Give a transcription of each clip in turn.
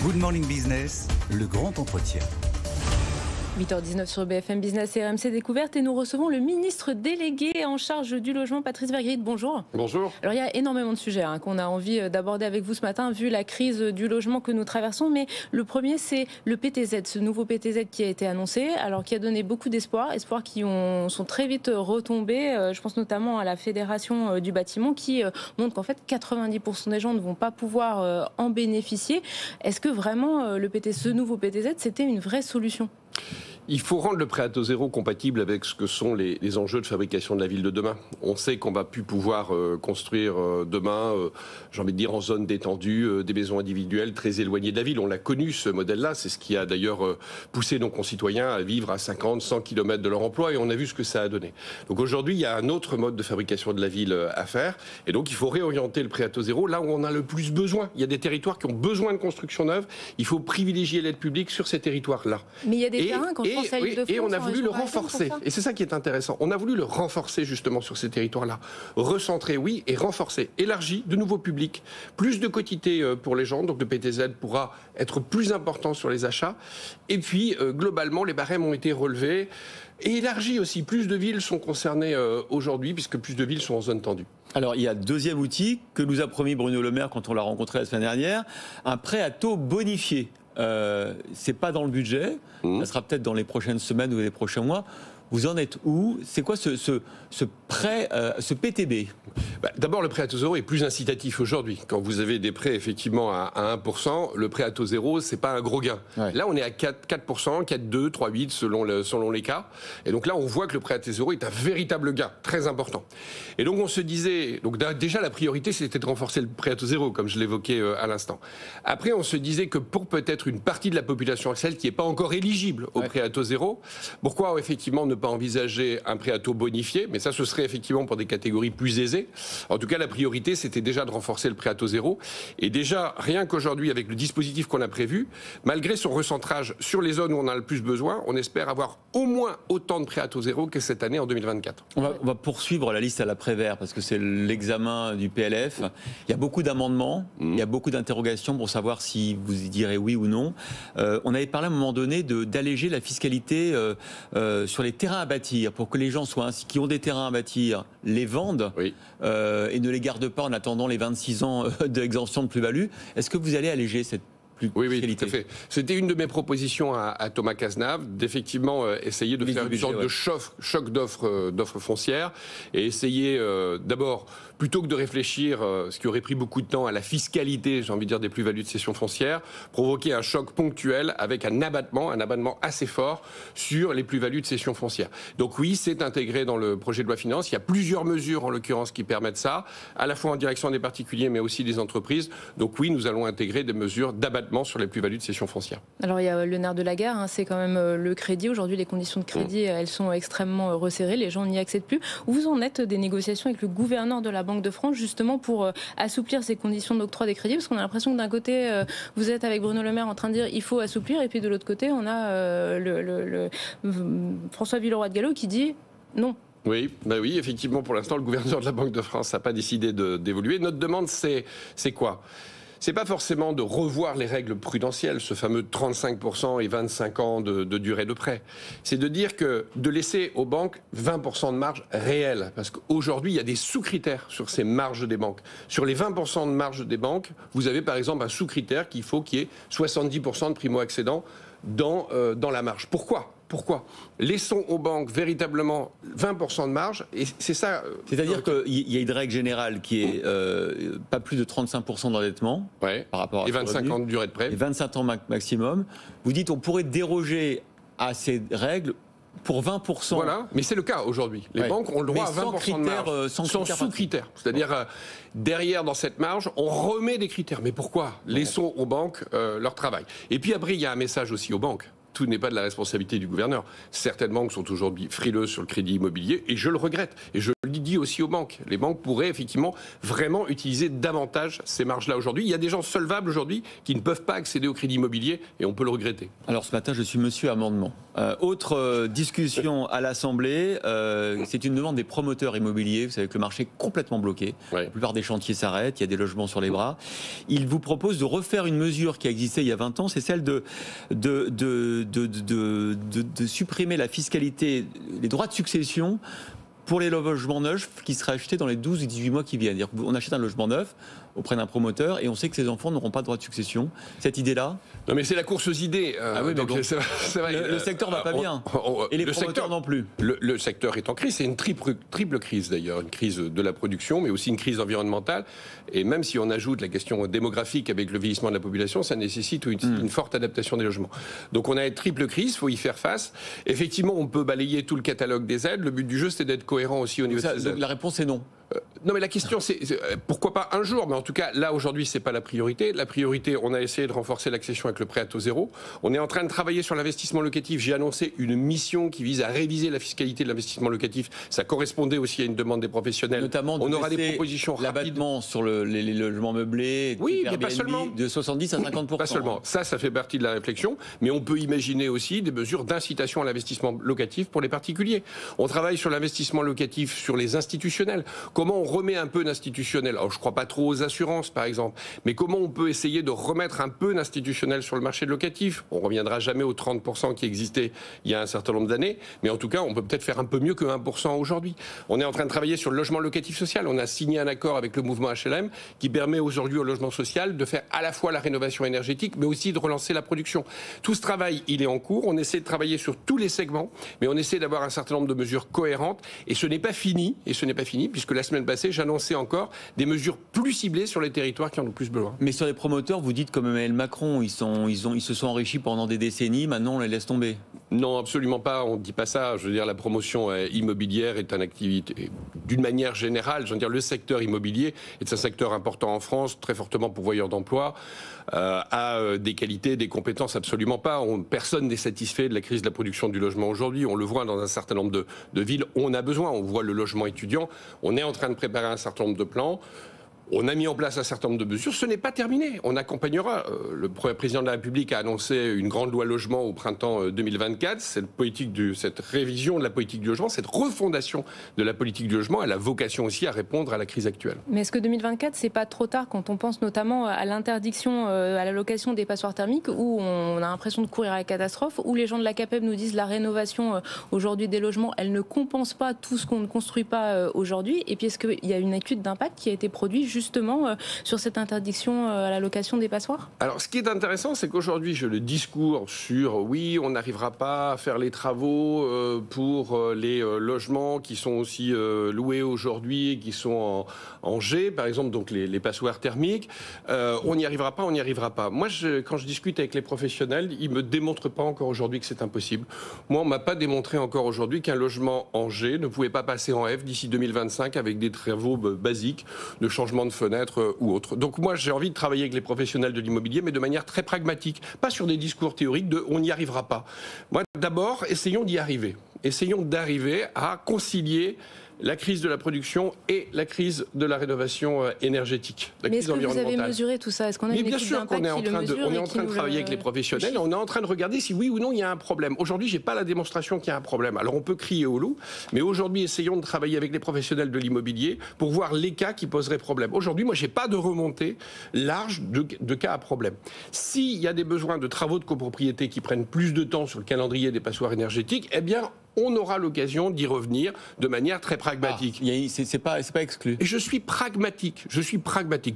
Good Morning Business, le grand entretien. 8h19 sur BFM Business et RMC Découverte et nous recevons le ministre délégué en charge du logement, Patrice Vergriete. Bonjour. Bonjour. Alors il y a énormément de sujets qu'on a envie d'aborder avec vous ce matin vu la crise du logement que nous traversons, mais le premier c'est le PTZ, ce nouveau PTZ qui a été annoncé, alors qui a donné beaucoup d'espoir, espoirs qui sont très vite retombés. Je pense notamment à la Fédération du bâtiment qui montre qu'en fait 90% des gens ne vont pas pouvoir en bénéficier. Est-ce que vraiment ce nouveau PTZ c'était une vraie solution ? Il faut rendre le prêt à taux zéro compatible avec ce que sont les enjeux de fabrication de la ville de demain. On sait qu'on va plus pouvoir construire demain, j'ai envie de dire en zone détendue, des maisons individuelles très éloignées de la ville. On l'a connu ce modèle-là, c'est ce qui a d'ailleurs poussé nos concitoyens à vivre à 50, 100 km de leur emploi et on a vu ce que ça a donné. Donc aujourd'hui, il y a un autre mode de fabrication de la ville à faire et donc il faut réorienter le prêt à taux zéro là où on a le plus besoin. Il y a des territoires qui ont besoin de construction neuve, il faut privilégier l'aide publique sur ces territoires-là. Mais il y a des terrains et on a voulu le renforcer. Et c'est ça qui est intéressant. On a voulu le renforcer justement sur ces territoires-là. Recentrer, oui, et renforcer. Élargi, de nouveaux publics. Plus de quotité pour les gens. Donc le PTZ pourra être plus important sur les achats. Et puis, globalement, les barèmes ont été relevés. Et élargi aussi. Plus de villes sont concernées aujourd'hui, puisque plus de villes sont en zone tendue. Alors, il y a deuxième outil que nous a promis Bruno Le Maire quand on l'a rencontré la semaine dernière. Un prêt à taux bonifié. C'est pas dans le budget, ça sera peut-être dans les prochaines semaines ou les prochains mois. Vous en êtes où ? C'est quoi ce prêt, ce PTB ? D'abord, le prêt à taux zéro est plus incitatif aujourd'hui. Quand vous avez des prêts effectivement à 1%, le prêt à taux zéro, c'est pas un gros gain. Ouais. Là, on est à 4%, 4,2%, 3,8% selon les cas. Et donc là, on voit que le prêt à taux zéro est un véritable gain, très important. Et donc on se disait, donc déjà la priorité, c'était de renforcer le prêt à taux zéro, comme je l'évoquais à l'instant. Après, on se disait que pour peut-être une partie de la population actuelle qui n'est pas encore éligible au prêt à taux zéro, pourquoi effectivement ne pas envisager un prêt à taux bonifié, mais ça ce serait effectivement pour des catégories plus aisées. En tout cas, la priorité, c'était déjà de renforcer le prêt à taux zéro. Et déjà, rien qu'aujourd'hui, avec le dispositif qu'on a prévu, malgré son recentrage sur les zones où on a le plus besoin, on espère avoir au moins autant de prêts à taux zéro que cette année en 2024. On va poursuivre la liste à l'après-vert, parce que c'est l'examen du PLF. Il y a beaucoup d'amendements, il y a beaucoup d'interrogations pour savoir si vous y direz oui ou non. On avait parlé à un moment donné d'alléger la fiscalité sur les terrains à bâtir, pour que les gens qui ont des terrains à bâtir les vendent et ne les gardent pas en attendant les 26 ans d'exemption de plus-value. Est-ce que vous allez alléger cette Oui, tout à fait. C'était une de mes propositions à Thomas Cazenave, d'effectivement essayer de faire une sorte de choc d'offres foncières et essayer d'abord, plutôt que de réfléchir, ce qui aurait pris beaucoup de temps, à la fiscalité, j'ai envie de dire, des plus-values de cession foncière, provoquer un choc ponctuel avec un abattement assez fort sur les plus-values de cession foncière. Donc oui, c'est intégré dans le projet de loi finance. Il y a plusieurs mesures, en l'occurrence, qui permettent ça, à la fois en direction des particuliers, mais aussi des entreprises. Donc oui, nous allons intégrer des mesures d'abattement sur les plus-values de cession foncière. Alors il y a le nerf de la guerre, c'est quand même le crédit. Aujourd'hui, les conditions de crédit, elles sont extrêmement resserrées. Les gens n'y accèdent plus. Où vous en êtes des négociations avec le gouverneur de la Banque de France, justement pour assouplir ces conditions d'octroi des crédits, parce qu'on a l'impression que d'un côté, vous êtes avec Bruno Le Maire en train de dire il faut assouplir, et puis de l'autre côté, on a François Villeroy de Galhau qui dit non. Oui, effectivement, pour l'instant, le gouverneur de la Banque de France n'a pas décidé d'évoluer. Notre demande, c'est quoi ? C'est pas forcément de revoir les règles prudentielles, ce fameux 35% et 25 ans de durée de prêt. C'est de dire que de laisser aux banques 20% de marge réelle. Parce qu'aujourd'hui, il y a des sous-critères sur ces marges des banques. Sur les 20% de marge des banques, vous avez par exemple un sous-critère qu'il faut qu'il y ait 70% de primo-accédants dans la marge. Pourquoi ? Laissons aux banques véritablement 20% de marge, et c'est ça... C'est-à-dire qu'il y a une règle générale qui est pas plus de 35% d'endettement par rapport à... Et 25 ans de durée de prêt. Et 25 ans maximum. Vous dites on pourrait déroger à ces règles pour 20%. Voilà, mais c'est le cas aujourd'hui. Les banques ont le droit à 20% de marge, sans sous-critères. C'est-à-dire, derrière, dans cette marge, on remet des critères. Mais pourquoi ? Laissons aux banques leur travail. Et puis après, il y a un message aussi aux banques. tout n'est pas de la responsabilité du gouverneur. Certaines banques sont aujourd'hui frileuses sur le crédit immobilier et je le regrette. Et je le dis aussi aux banques. Les banques pourraient effectivement vraiment utiliser davantage ces marges-là aujourd'hui. Il y a des gens solvables aujourd'hui qui ne peuvent pas accéder au crédit immobilier et on peut le regretter. Alors ce matin, je suis monsieur amendement. Autre discussion à l'Assemblée, c'est une demande des promoteurs immobiliers. Vous savez que le marché est complètement bloqué. Ouais. La plupart des chantiers s'arrêtent, il y a des logements sur les bras. Ils vous proposent de refaire une mesure qui a existé il y a 20 ans, c'est celle de supprimer la fiscalité, les droits de succession pour les logements neufs qui seraient achetés dans les 12 et 18 mois qui viennent. C'est-à-dire qu'on achète un logement neuf auprès d'un promoteur et on sait que ses enfants n'auront pas de droit de succession. Cette idée-là ? Non mais c'est la course aux idées. Ah oui, donc bon. c'est vrai, Le secteur va pas bien. Et les promoteurs non plus. Le secteur est en crise. C'est une triple crise d'ailleurs. Une crise de la production, mais aussi une crise environnementale. Et même si on ajoute la question démographique avec le vieillissement de la population, ça nécessite une forte adaptation des logements. Donc on a une triple crise, il faut y faire face. Effectivement, on peut balayer tout le catalogue des aides. Le but du jeu, c'est d'être cohérent aussi au niveau de ces aides. La réponse est non. Non mais la question c'est pourquoi pas un jour, mais en tout cas là aujourd'hui c'est pas la priorité. La priorité, on a essayé de renforcer l'accession avec le prêt à taux zéro. On est en train de travailler sur l'investissement locatif. J'ai annoncé une mission qui vise à réviser la fiscalité de l'investissement locatif. Ça correspondait aussi à une demande des professionnels. Notamment on aura des propositions rapides. L'abattement sur les logements meublés, oui, mais pas seulement. De 70 à 50%. Pas seulement. Ça fait partie de la réflexion. Mais on peut imaginer aussi des mesures d'incitation à l'investissement locatif pour les particuliers. On travaille sur l'investissement locatif sur les institutionnels. Comment on remet un peu d'institutionnel. Alors je ne crois pas trop aux assurances par exemple, mais comment on peut essayer de remettre un peu d'institutionnel sur le marché locatif? On ne reviendra jamais aux 30% qui existaient il y a un certain nombre d'années, mais en tout cas on peut peut-être faire un peu mieux que 1% aujourd'hui. On est en train de travailler sur le logement locatif social. On a signé un accord avec le mouvement HLM qui permet aujourd'hui au logement social de faire à la fois la rénovation énergétique mais aussi de relancer la production. Tout ce travail, il est en cours. On essaie de travailler sur tous les segments, mais on essaie d'avoir un certain nombre de mesures cohérentes et ce n'est pas fini, puisque la semaine passée, j'annonçais encore des mesures plus ciblées sur les territoires qui en ont plus besoin. Mais sur les promoteurs, vous dites comme Emmanuel Macron, ils se sont enrichis pendant des décennies, maintenant on les laisse tomber. Non, absolument pas, on ne dit pas ça. Je veux dire, la promotion immobilière est une activité, d'une manière générale, je veux dire, le secteur immobilier est un secteur important en France, très fortement pourvoyeur d'emplois, a des qualités, des compétences, absolument pas. Personne n'est satisfait de la crise de la production du logement aujourd'hui. On le voit dans un certain nombre de villes. On a besoin, on voit le logement étudiant. On est en train de préparer un certain nombre de plans. On a mis en place un certain nombre de mesures. Ce n'est pas terminé. On accompagnera. Le président de la République a annoncé une grande loi logement au printemps 2024. Cette révision de la politique du logement, cette refondation de la politique du logement, elle a vocation aussi à répondre à la crise actuelle. Mais est-ce que 2024, c'est pas trop tard quand on pense notamment à l'interdiction, à la location des passoires thermiques, où on a l'impression de courir à la catastrophe, où les gens de la CAPEB nous disent la rénovation aujourd'hui des logements, elle ne compense pas tout ce qu'on ne construit pas aujourd'hui. Et puis est-ce qu'il y a une étude d'impact qui a été produite justement sur cette interdiction à la location des passoires? Alors, ce qui est intéressant, c'est qu'aujourd'hui, le discours sur oui, on n'arrivera pas à faire les travaux pour les logements qui sont aussi loués aujourd'hui et qui sont en G, par exemple, donc les passoires thermiques, on n'y arrivera pas. Moi, quand je discute avec les professionnels, ils me démontrent pas encore aujourd'hui que c'est impossible. Moi, on m'a pas démontré encore aujourd'hui qu'un logement en G ne pouvait pas passer en F d'ici 2025 avec des travaux basiques de changement de fenêtres ou autres. Donc moi, j'ai envie de travailler avec les professionnels de l'immobilier, mais de manière très pragmatique, pas sur des discours théoriques de on n'y arrivera pas. Moi, d'abord, essayons d'y arriver. Essayons d'arriver à concilier la crise de la production et la crise de la rénovation énergétique, la Mais crise est-ce que vous environnementale. avez mesuré tout ça? Est-ce qu'on a Mais une bien étude sûr qu'on est en train de travailler avec les professionnels, on est en train de regarder si oui ou non il y a un problème. Aujourd'hui, j'ai pas la démonstration qu'il y a un problème. Alors on peut crier au loup, mais aujourd'hui, essayons de travailler avec les professionnels de l'immobilier pour voir les cas qui poseraient problème. Aujourd'hui, moi, j'ai pas de remontée large de cas à problème. S'il y a des besoins de travaux de copropriété qui prennent plus de temps sur le calendrier des passoires énergétiques, eh bien, on aura l'occasion d'y revenir de manière très pragmatique. C'est pas exclu. Et je suis pragmatique.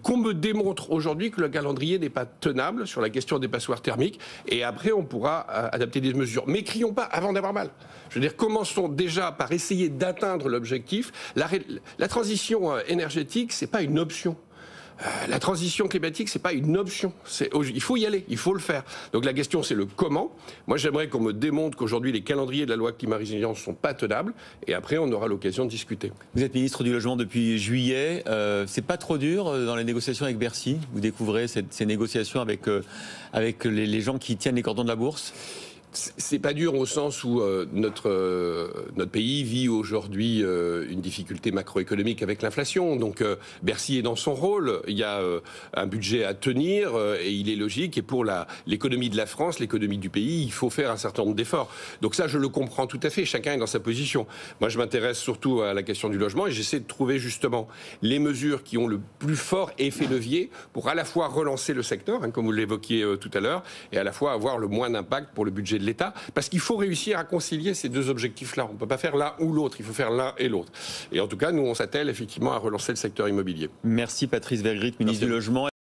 Qu'on me démontre aujourd'hui que le calendrier n'est pas tenable sur la question des passoires thermiques. Et après, on pourra adapter des mesures. Mais crions pas avant d'avoir mal. Je veux dire, commençons déjà par essayer d'atteindre l'objectif. La transition énergétique, c'est pas une option. La transition climatique, c'est pas une option. Il faut y aller, il faut le faire. Donc la question, c'est le comment. Moi, j'aimerais qu'on me démontre qu'aujourd'hui, les calendriers de la loi climat résilience sont pas tenables. Et après, on aura l'occasion de discuter. Vous êtes ministre du Logement depuis juillet. C'est pas trop dur dans les négociations avec Bercy? Vous découvrez ces négociations avec les gens qui tiennent les cordons de la bourse? C'est pas dur au sens où notre pays vit aujourd'hui une difficulté macroéconomique avec l'inflation. Donc Bercy est dans son rôle. Il y a un budget à tenir et il est logique. Et pour l'économie de la France, l'économie du pays, il faut faire un certain nombre d'efforts. Donc ça, je le comprends tout à fait. Chacun est dans sa position. Moi, je m'intéresse surtout à la question du logement et j'essaie de trouver justement les mesures qui ont le plus fort effet levier pour à la fois relancer le secteur, comme vous l'évoquiez tout à l'heure, et à la fois avoir le moins d'impact pour le budget de l'État, parce qu'il faut réussir à concilier ces deux objectifs-là. On ne peut pas faire l'un ou l'autre, il faut faire l'un et l'autre. Et en tout cas, nous, on s'attelle effectivement à relancer le secteur immobilier. Merci Patrice Vergrit, ministre du Logement.